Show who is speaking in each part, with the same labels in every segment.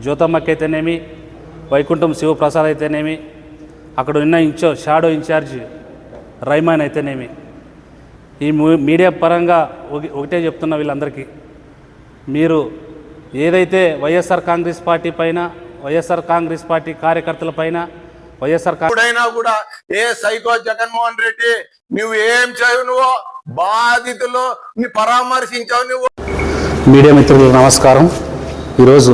Speaker 1: జ్యోతమ్మకి అయితేనేమి, వైకుంఠం శివప్రసాద్ అయితేనేమి, అక్కడ ఉన్న షాడో ఇన్ఛార్జ్ రైమాన్ అయితేనేమి, ఈ మీడియా పరంగా ఒకటే చెప్తున్న వీళ్ళందరికీ, మీరు ఏదైతే వైఎస్ఆర్ కాంగ్రెస్ పార్టీ పైన, వైఎస్ఆర్ కాంగ్రెస్ పార్టీ కార్యకర్తల పైన, వైఎస్ఆర్
Speaker 2: కూడా ఏ సైకో జగన్మోహన్ రెడ్డి నువ్వు ఏం చేయవు, నువ్వు బాధితులు పరామర్శించావు. నువ్వు
Speaker 1: మీడియా మిత్రులకు నమస్కారం. ఈరోజు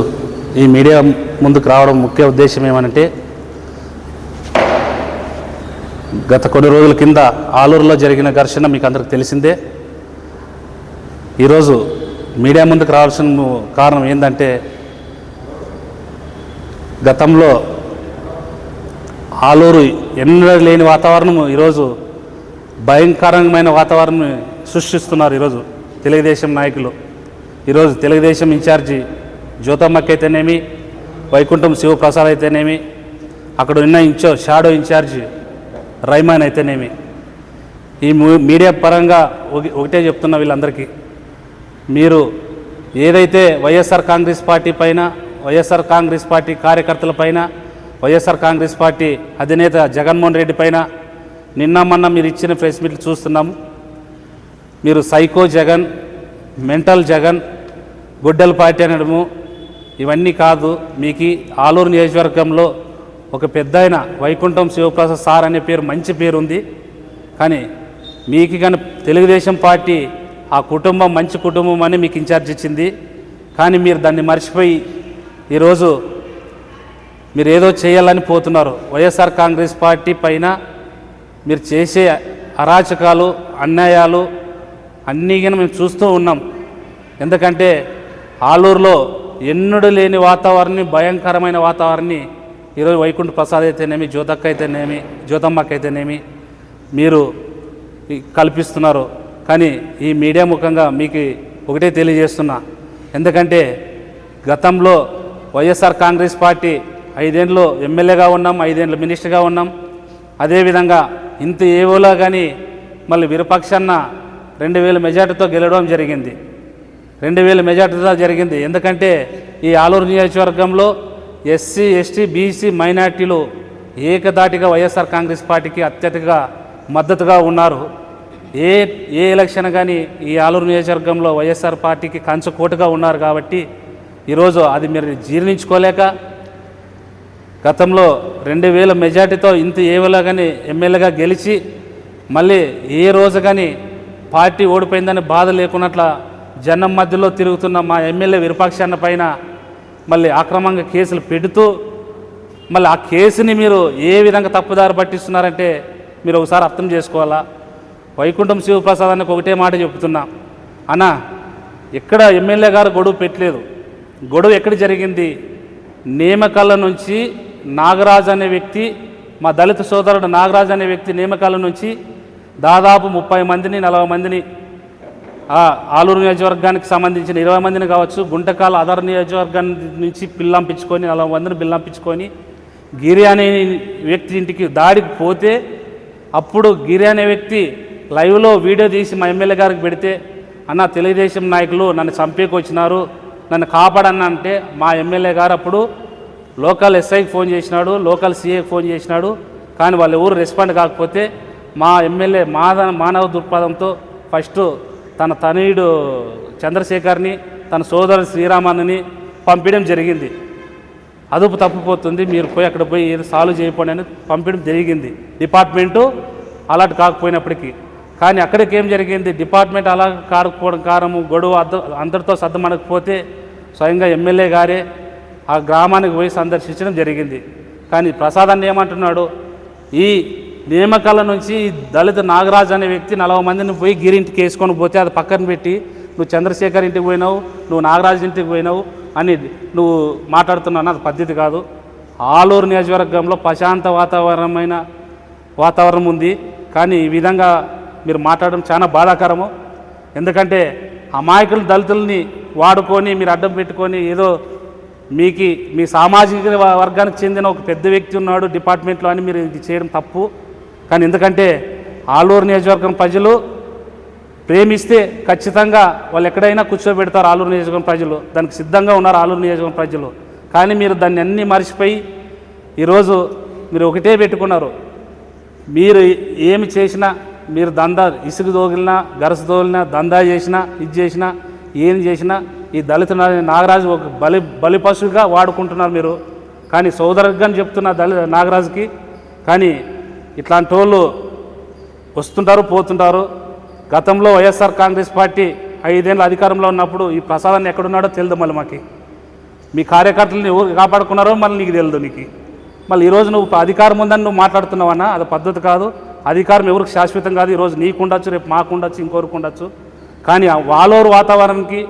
Speaker 1: ఈ మీడియా ముందుకు రావడం ముఖ్య ఉద్దేశం ఏమనంటే, గత కొన్ని రోజుల కింద ఆలూరులో జరిగిన ఘర్షణ మీకు అందరికి తెలిసిందే. ఈరోజు మీడియా ముందుకు రావాల్సిన కారణం ఏంటంటే, గతంలో ఆలూరు ఎన్నడూ లేని వాతావరణం ఈరోజు భయంకరమైన వాతావరణం సృష్టిస్తున్నారు. ఈరోజు తెలుగుదేశం నాయకులు, ఈరోజు తెలుగుదేశం ఇన్ఛార్జి జ్యోతమ్మకి అయితేనేమి, వైకుంఠం శివప్రసాద్ అయితేనేమి, అక్కడ ఉన్న షాడో ఇన్ఛార్జ్ రైమాన్ అయితేనేమి, ఈ మీడియా పరంగా ఒకటే చెప్తున్న వీళ్ళందరికీ, మీరు ఏదైతే వైఎస్ఆర్ కాంగ్రెస్ పార్టీ పైన, వైఎస్ఆర్ కాంగ్రెస్ పార్టీ కార్యకర్తల పైన, వైఎస్ఆర్ కాంగ్రెస్ పార్టీ అధినేత జగన్మోహన్ రెడ్డి పైన నిన్న మొన్న మీరు ఇచ్చిన ప్రెస్ మీట్లు చూస్తున్నాము. మీరు సైకో జగన్, మెంటల్ జగన్, గుడ్డల పార్టీ అనడము ఇవన్నీ కాదు. మీకు ఆలూరు నియోజకవర్గంలో ఒక పెద్ద ఆయన వైకుంఠం శివప్రసాద్ సార్ అనే పేరు మంచి పేరు ఉంది. కానీ మీకు కానీ తెలుగుదేశం పార్టీ ఆ కుటుంబం మంచి కుటుంబం అని మీకు ఇన్ఛార్జ్ ఇచ్చింది. కానీ మీరు దాన్ని మర్చిపోయి ఈరోజు మీరు ఏదో చేయాలని పోతున్నారు. వైఎస్ఆర్ కాంగ్రెస్ పార్టీ పైన మీరు చేసే అరాచకాలు, అన్యాయాలు అన్నీ కానీ మేము చూస్తూ ఉన్నాం. ఎందుకంటే ఆలూరులో ఎన్నడూ లేని వాతావరణం, భయంకరమైన వాతావరణాన్ని ఈరోజు వైకుంఠ ప్రసాద్ అయితేనేమి, జ్యోతమ్మకి అయితేనేమి మీరు కల్పిస్తున్నారు. కానీ ఈ మీడియా ముఖంగా మీకు ఒకటే తెలియజేస్తున్నా, ఎందుకంటే గతంలో వైఎస్ఆర్ కాంగ్రెస్ పార్టీ 5 ఏళ్ళు ఎమ్మెల్యేగా ఉన్నాం, 5 ఏళ్ళు మినిస్టర్గా ఉన్నాం. అదేవిధంగా ఇంత ఏవోలా కానీ మళ్ళీ విరపక్షాన్న 2000 మెజార్టీతో గెలవడం జరిగింది. 2000 మెజార్టీతో జరిగింది. ఎందుకంటే ఈ ఆలూరు నియోజకవర్గంలో ఎస్సీ, ఎస్టీ, బీసీ మైనార్టీలు ఏకదాటిగా వైఎస్ఆర్ కాంగ్రెస్ పార్టీకి అత్యధిక మద్దతుగా ఉన్నారు. ఏ ఎలక్షన్ కానీ ఈ ఆలూరు నియోజకవర్గంలో వైఎస్ఆర్ పార్టీకి కంచుకోటగా ఉన్నారు. కాబట్టి ఈరోజు అది మీరు జీర్ణించుకోలేక గతంలో 2000 మెజార్టీతో ఇంత ఏవోలా కానీ ఎమ్మెల్యేగా గెలిచి మళ్ళీ ఏ రోజు కానీ పార్టీ ఓడిపోయిందని బాధ లేకున్నట్ల జనం మధ్యలో తిరుగుతున్న మా ఎమ్మెల్యే విరూపాక్షన్న పైన మళ్ళీ అక్రమంగా కేసులు పెడుతూ మళ్ళీ ఆ కేసుని మీరు ఏ విధంగా తప్పుదారి పట్టిస్తున్నారంటే మీరు ఒకసారి అర్థం చేసుకోవాలా. వైకుంఠం శివప్రసాద్ అన్నకు ఒకటే మాట చెప్తున్నా, అన్న ఎక్కడ ఎమ్మెల్యే గారు గొడవ పెట్టలేదు. గొడవ ఎక్కడ జరిగింది? నియామకాల నుంచి నాగరాజు అనే వ్యక్తి, మా దళిత సోదరుడు నాగరాజు అనే వ్యక్తి నియామకాల నుంచి దాదాపు 30 మందిని 40 మందిని ఆలూరు నియోజకవర్గానికి సంబంధించిన 20 మందిని కావచ్చు, గుంటకాల అదర్ నియోజకవర్గాన్ని నుంచి పిల్లంపించుకొని 40 మందిని పిల్లంపించుకొని గిరి అనే వ్యక్తి ఇంటికి దాడికి పోతే అప్పుడు గిరి అనే వ్యక్తి లైవ్లో వీడియో తీసి మా ఎమ్మెల్యే గారికి పెడితే, అన్న తెలుగుదేశం నాయకులు నన్ను చంపేకి వచ్చినారు, నన్ను కాపాడన్న అంటే మా ఎమ్మెల్యే గారు అప్పుడు లోకల్ ఎస్ఐకి ఫోన్ చేసినాడు, లోకల్ సీఏకి ఫోన్ చేసినాడు. కానీ వాళ్ళు ఎవరు రెస్పాండ్ కాకపోతే మా ఎమ్మెల్యే మానవ దృక్పథంతో ఫస్ట్ తన తనయుడు చంద్రశేఖర్ని, తన సోదరు శ్రీరామన్నని పంపించడం జరిగింది. అదుపు తప్పిపోతుంది, మీరు పోయి అక్కడ పోయి ఏదో సాల్వ్ చేయకపోండి అని పంపించడం జరిగింది. డిపార్ట్మెంటు అలర్ట్ కాకపోయినప్పటికీ. కానీ అక్కడికి ఏం జరిగింది? డిపార్ట్మెంట్ అలా కాకపోవడం కారణము గొడవ అందరితో సర్దమనకపోతే స్వయంగా ఎమ్మెల్యే గారే ఆ గ్రామానికి పోయి సందర్శించడం జరిగింది. కానీ ప్రసాదాన్ని ఏమంటున్నాడు, ఈ నియామకాల నుంచి దళిత నాగరాజు అనే వ్యక్తి 40 మందిని పోయి గిరి ఇంటికి వేసుకొని పోతే అది పక్కన పెట్టి నువ్వు చంద్రశేఖర్ ఇంటికి పోయినావు, నువ్వు నాగరాజు ఇంటికి పోయినావు అని నువ్వు మాట్లాడుతున్నావు. అది పద్ధతి కాదు. ఆలూరు నియోజకవర్గంలో ప్రశాంత వాతావరణం ఉంది. కానీ ఈ విధంగా మీరు మాట్లాడడం చాలా బాధాకరము. ఎందుకంటే అమాయకులు దళితుల్ని వాడుకొని మీరు అడ్డం పెట్టుకొని ఏదో మీ సామాజిక వర్గానికి చెందిన ఒక పెద్ద వ్యక్తి ఉన్నాడు డిపార్ట్మెంట్లో అని మీరు ఇది చేయడం తప్పు. కానీ ఎందుకంటే ఆలూరు నియోజకవర్గం ప్రజలు ప్రేమిస్తే ఖచ్చితంగా వాళ్ళు ఎక్కడైనా కూర్చోబెడతారు. ఆలూరు నియోజకవర్గం ప్రజలు దానికి సిద్ధంగా ఉన్నారు. ఆలూరు నియోజకవర్గం ప్రజలు కానీ మీరు దాన్ని అన్నీ మర్చిపోయి ఈరోజు మీరు ఒకటే పెట్టుకున్నారు. మీరు ఏమి చేసినా, మీరు దందా ఇసుకు తోగిలినా, గరస తోలినా, దందా చేసినా, ఇది చేసినా, ఏం చేసినా ఈ దళిత నాగరాజు ఒక బలి పశువుగా వాడుకుంటున్నారు మీరు. కానీ సోదరుగా చెప్తున్న నాగరాజుకి. కానీ ఇట్లాంటి వాళ్ళు వస్తుంటారు, పోతుంటారు. గతంలో వైఎస్ఆర్ కాంగ్రెస్ పార్టీ 5 ఏళ్ళ అధికారంలో ఉన్నప్పుడు ఈ ప్రసాదాన్ని ఎక్కడున్నాడో తెలియదు. మళ్ళీ మాకు మీ కార్యకర్తలను ఎవరు కాపాడుకున్నారో మళ్ళీ నీకు తెలియదు. నీకు మళ్ళీ ఈరోజు నువ్వు అధికారం ఉందని నువ్వు మాట్లాడుతున్నావన్నా, అది పద్ధతి కాదు. అధికారం ఎవరికి శాశ్వతం కాదు. ఈరోజు నీకు ఉండొచ్చు, రేపు మాకు ఉండొచ్చు, ఇంకొకరికి ఉండొచ్చు. కానీ ఆలూరు వాతావరణానికి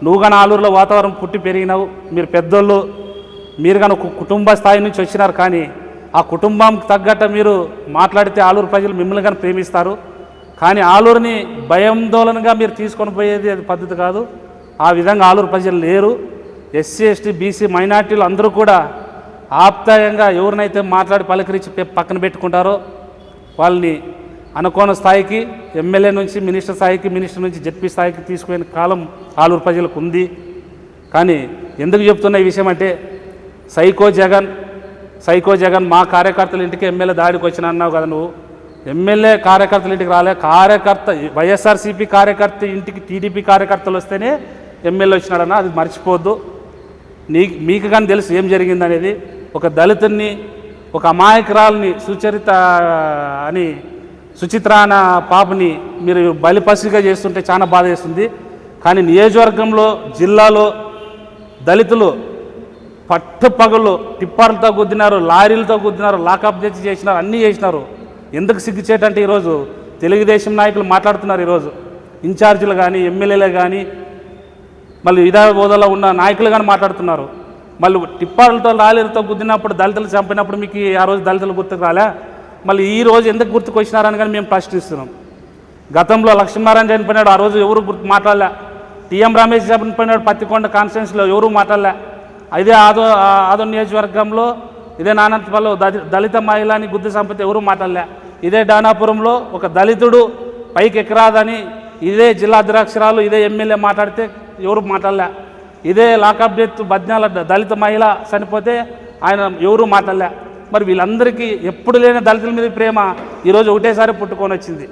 Speaker 1: నువ్వు కానీ ఆలూరులో వాతావరణం పుట్టి పెరిగినావు. మీరు పెద్దోళ్ళు, మీరు కానీ కుటుంబ స్థాయి నుంచి వచ్చినారు. కానీ ఆ కుటుంబంకి తగ్గట్టు మీరు మాట్లాడితే ఆలూరు ప్రజలు మిమ్మల్ని కానీ ప్రేమిస్తారు. కానీ ఆలూరుని భయాందోళనగా మీరు తీసుకొని పోయేది అది పద్ధతి కాదు. ఆ విధంగా ఆలూరు ప్రజలు లేరు. ఎస్సీ, ఎస్టీ, బీసీ, మైనార్టీలు అందరూ కూడా ఆప్యాయంగా ఎవరినైతే మాట్లాడి పలకరించి పక్కన పెట్టుకుంటారో వాళ్ళని అనుకోని స్థాయికి, ఎమ్మెల్యే నుంచి మినిస్టర్ స్థాయికి, మినిస్టర్ నుంచి జడ్పీ స్థాయికి తీసుకునే కాలం ఆలూరు ప్రజలకు ఉంది. కానీ ఎందుకు చెప్తున్న ఈ విషయం అంటే సైకో జగన్ మా కార్యకర్తల ఇంటికి ఎమ్మెల్యే దాడికి వచ్చిన అన్నావు కదా నువ్వు. ఎమ్మెల్యే కార్యకర్తల ఇంటికి రాలే. వైఎస్ఆర్సీపీ కార్యకర్త ఇంటికి టీడీపీ కార్యకర్తలు వస్తేనే ఎమ్మెల్యే వచ్చినాడన్నా, అది మర్చిపోవద్దు. మీకు కానీ తెలుసు ఏం జరిగిందనేది. ఒక దళితుడిని, ఒక అమాయకురాల్ని, సుచిత్ర అన్న పాపని మీరు బలిపసిగా చేస్తుంటే చాలా బాధ వేస్తుంది. కానీ నియోజకవర్గంలో, జిల్లాలో దళితులు పగలు టిప్పర్లతో గుద్దినారు, లారీలతో గుద్దినారు, లాకప్ తెచ్చి చేసినారు, అన్నీ చేసినారు. ఎందుకు సిగ్గుచేటంటే ఈరోజు తెలుగుదేశం నాయకులు మాట్లాడుతున్నారు. ఈరోజు ఇన్ఛార్జీలు కానీ, ఎమ్మెల్యేలు కానీ, మళ్ళీ ఇదే హోదాలో ఉన్న నాయకులు కానీ మాట్లాడుతున్నారు. మళ్ళీ టిప్పర్లతో లారీలతో గుద్దినప్పుడు, దళితులు చంపినప్పుడు మీకు ఆ రోజు దళితులు గుర్తుకు రాలే? మళ్ళీ ఈ రోజు ఎందుకు గుర్తుకు వచ్చినారని కానీ మేము ప్రశ్నిస్తున్నాం. గతంలో లక్ష్మీనారాయణ చనిపోయినాడు, ఆ రోజు ఎవరు మాట్లాడలే. టీఎం రమేష్ చనిపోయినాడు, పత్తికొండ కాన్స్టిట్యున్సీలో ఎవరు మాట్లాడలే. ఇదే ఆదో నియోజకవర్గంలో, ఇదే నానంతపల్లిలో దళిత మహిళని గుద్దు సంపత్తి ఎవరు మాట్లాడలే. ఇదే డానాపురంలో ఒక దళితుడు పైకి ఎక్కరాదని ఇదే జిల్లా అధ్యక్షురాలు, ఇదే ఎమ్మెల్యే మాట్లాడితే ఎవరు మాట్లాడలే. ఇదే లాకప్ డెత్ బద్నాల దళిత మహిళ చనిపోతే ఆయన ఎవరు మాట్లాడలే. మరి వీళ్ళందరికీ ఎప్పుడు లేని దళితుల మీద ప్రేమ ఈరోజు ఒకటేసారి పుట్టుకొని వచ్చింది.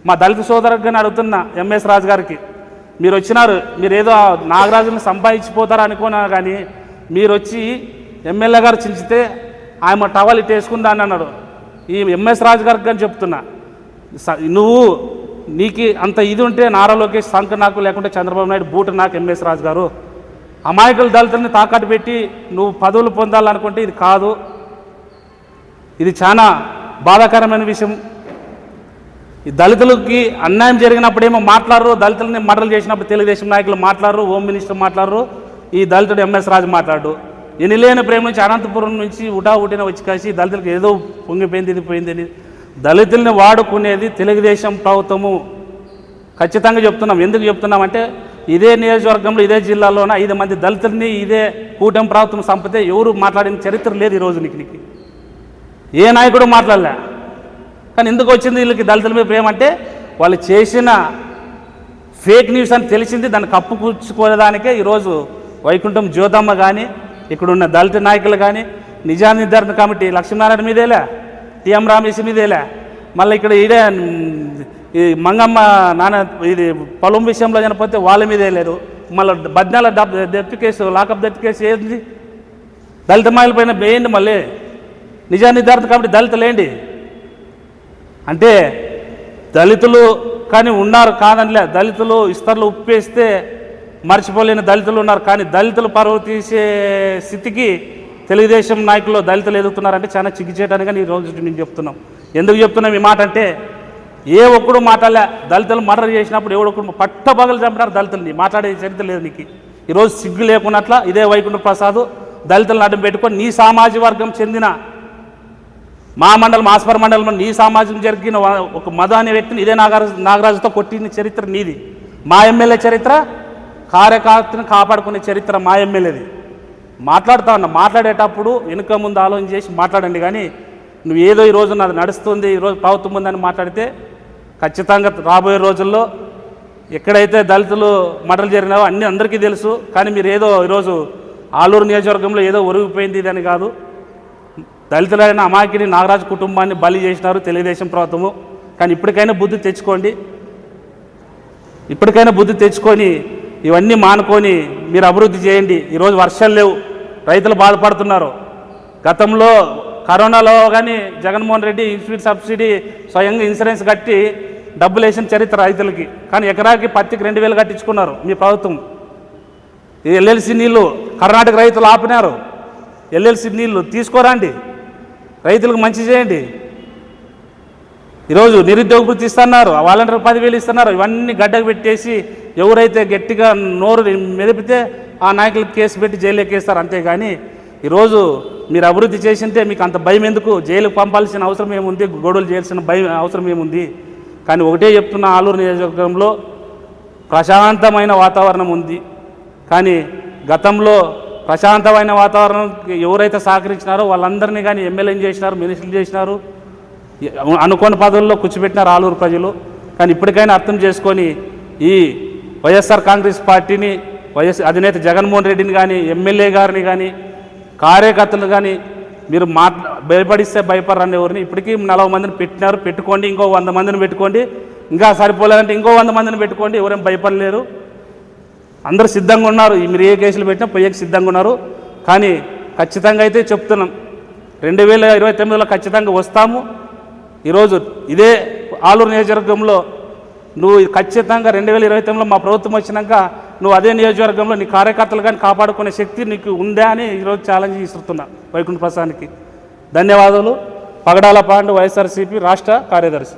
Speaker 1: మా దళిత సోదరుగానే అడుగుతున్నా, ఎంఎస్ రాజు గారికి, మీరు వచ్చినారు, మీరు ఏదో నాగరాజుని సంపాదించిపోతారు అనుకున్నా. కానీ మీరు వచ్చి ఎమ్మెల్యే గారు చించితే ఆయన టవల్ ఇటు వేసుకుందా అని అన్నాడు. ఈ ఎంఎస్ రాజు గారికి కానీ చెప్తున్నా, నీకు అంత ఇది ఉంటే నారా లోకేష్ సంక నాకు, లేకుంటే చంద్రబాబు నాయుడు బూట నాకు. ఎంఎస్ రాజు గారు అమాయకుల దళితుల్ని తాకట్టు పెట్టి నువ్వు పదవులు పొందాలనుకుంటే ఇది కాదు. ఇది చాలా బాధాకరమైన విషయం. ఈ దళితులకి అన్యాయం జరిగినప్పుడేమో మాట్లాడరు, దళితులని మర్డర్లు చేసినప్పుడు తెలుగుదేశం నాయకులు మాట్లాడరు, హోమ్ మినిస్టర్ మాట్లాడరు, ఈ దళితుడు ఎంఎస్ రాజు మాట్లాడు. ఎనిలేని ప్రేమ నుంచి అనంతపురం నుంచి ఉటావుటిన వచ్చి కాసి దళితులకు ఏదో పొంగిపోయింది, ఇది పోయింది అని దళితుల్ని వాడుకునేది తెలుగుదేశం ప్రభుత్వము. ఖచ్చితంగా చెప్తున్నాం. ఎందుకు చెప్తున్నామంటే ఇదే నియోజకవర్గంలో, ఇదే జిల్లాలోన 5 మంది దళితుల్ని ఇదే కూటమి ప్రభుత్వం సంపతే ఎవరు మాట్లాడిన చరిత్ర లేదు ఈరోజు. నీకు ఏ నాయకుడు మాట్లాడలే. కానీ ఎందుకు వచ్చింది వీళ్ళకి దళితుల మీద ప్రేమ అంటే వాళ్ళు చేసిన ఫేక్ న్యూస్ అని తెలిసింది. దాన్ని కప్పుపుచ్చుకోవడానికే ఈరోజు వైకుంఠం జ్యోతమ్మ కానీ, ఇక్కడున్న దళిత నాయకులు కానీ, నిజా నిర్ధారణ కమిటీ లక్ష్మీనారాయణ మీదేలే, టీఎం రమేష్ మీదేలే, మళ్ళీ ఇక్కడ ఇదే ఈ మంగమ్మ ఇది పొలం విషయంలో చనిపోతే వాళ్ళ మీదే లేదు. మళ్ళీ బద్నాల death case, lockup death case ఏంది? దళిత మహిళ పైన వేయండి. మళ్ళీ నిజా నిర్ధారణ కమిటీ దళితులేండి అంటే దళితులు కానీ ఉన్నారు కాదనిలే. దళితులు ఇస్తర్లు ఉప్పేస్తే మర్చిపోలేని దళితులు ఉన్నారు. కానీ దళితులు పరువు తీసే స్థితికి తెలుగుదేశం నాయకులు దళితులు ఎదుగుతున్నారంటే చాలా చిగ్గుచేయడానికి ఈరోజు మేము చెప్తున్నాం. ఎందుకు చెప్తున్నాం ఈ మాట అంటే ఏ ఒక్కడు మాట్లాడలే. దళితులు మర్డర్ చేసినప్పుడు ఎవడొక్కడు పట్టబగలు చంపినారు దళితుల్ని. మాట్లాడే చరిత్ర లేదు నీకు. ఈరోజు సిగ్గు లేకున్నట్ల ఇదే వైకుంఠ ప్రసాద్ దళితులను అడ్డం పెట్టుకొని నీ సామాజిక వర్గం చెందిన మా మండలం, ఆస్పర్ మండలంలో నీ సామాజికం జరిగిన ఒక మధు అనే వ్యక్తిని ఇదే నాగరాజుతో కొట్టిన చరిత్ర నీది. మా ఎమ్మెల్యే చరిత్ర కార్యకర్తను కాపాడుకునే చరిత్ర మా ఎమ్మెల్యేది. మాట్లాడుతా ఉన్నా, మాట్లాడేటప్పుడు వెనుక ముందు ఆలోచన చేసి మాట్లాడండి. కానీ నువ్వు ఏదో ఈరోజు నాది నడుస్తుంది, ఈరోజు ప్రభుత్వం ఉందని మాట్లాడితే ఖచ్చితంగా రాబోయే రోజుల్లో ఎక్కడైతే దళితులు మర్డర్లు జరిగినావో అన్నీ అందరికీ తెలుసు. కానీ మీరు ఏదో ఈరోజు ఆలూరు నియోజకవర్గంలో ఏదో ఒరిగిపోయింది ఇదని కాదు. దళితులైన అమాయకిని నాగరాజు కుటుంబాన్ని బలి చేసినారు తెలుగుదేశం ప్రభుత్వము. కానీ ఇప్పటికైనా బుద్ధి తెచ్చుకోండి. ఇప్పటికైనా బుద్ధి తెచ్చుకొని ఇవన్నీ మానుకొని మీరు అభివృద్ధి చేయండి. ఈరోజు వర్షాలు లేవు, రైతులు బాధపడుతున్నారు. గతంలో కరోనాలో కానీ జగన్మోహన్ రెడ్డి ఇన్సూరెన్స్ సబ్సిడీ స్వయంగా ఇన్సూరెన్స్ కట్టి డబ్బులు వేసిన చరిత్ర రైతులకి. కానీ ఎకరాకి పత్తికి 2,000 కట్టించుకున్నారు మీ ప్రభుత్వం. ఈ ఎల్ఎల్సి నీళ్లు కర్ణాటక రైతులు ఆపినారు. ఎల్ఎల్సి నీళ్లు తీసుకోరండి, రైతులకు మంచి చేయండి. ఈరోజు నిరుద్యోగ వృత్తి ఇస్తున్నారు, వాలంటీర్ 10,000 ఇస్తున్నారు. ఇవన్నీ గడ్డకు పెట్టేసి ఎవరైతే గట్టిగా నోరు మెదిపితే ఆ నాయకులకు కేసు పెట్టి జైలు ఎక్కేస్తారు. అంతేగాని ఈరోజు మీరు అభివృద్ధి చేసింటే మీకు అంత భయం ఎందుకు? జైలుకు పంపాల్సిన అవసరం ఏముంది? గొడవలు చేయాల్సిన భయం అవసరం ఏముంది? కానీ ఒకటే చెప్తున్నా, ఆలూరు నియోజకవర్గంలో ప్రశాంతమైన వాతావరణం ఉంది. కానీ గతంలో ప్రశాంతమైన వాతావరణం ఎవరైతే సహకరించినారో వాళ్ళందరినీ కానీ ఎమ్మెల్యేలు చేసినారు, మినిస్టర్లు చేసినారు, అనుకోని పదవుల్లో కూర్చోబెట్టినారు ఆలూరు ప్రజలు. కానీ ఇప్పటికైనా అర్థం చేసుకొని ఈ వైఎస్ఆర్ కాంగ్రెస్ పార్టీని, అధినేత జగన్మోహన్ రెడ్డిని కానీ, ఎమ్మెల్యే గారిని కానీ, కార్యకర్తలు కానీ మీరు భయపడిస్తే భయపడరండి ఎవరిని. ఇప్పటికీ 40 మందిని పెట్టినారు, పెట్టుకోండి. ఇంకో 100 మందిని పెట్టుకోండి. ఇంకా సరిపోలేదంటే ఇంకో 100 మందిని పెట్టుకోండి. ఎవరేం భయపడలేరు, అందరూ సిద్ధంగా ఉన్నారు. మీరు ఏ కేసులు పెట్టినా పోయేకి సిద్ధంగా ఉన్నారు. కానీ ఖచ్చితంగా అయితే చెప్తున్నాం, 2029లో ఖచ్చితంగా వస్తాము. ఈరోజు ఇదే ఆలూరు నియోజకవర్గంలో నువ్వు ఖచ్చితంగా 2029లో మా ప్రభుత్వం వచ్చినాక నువ్వు అదే నియోజకవర్గంలో నీ కార్యకర్తలు కానీ కాపాడుకునే శక్తి నీకు ఉందా అని ఈరోజు ఛాలెంజ్ ఇస్తున్నా వైకుంఠ ప్రసాద్కి. ధన్యవాదాలు. పగడాల పాండు, వైఎస్ఆర్సీపీ రాష్ట్ర కార్యదర్శి.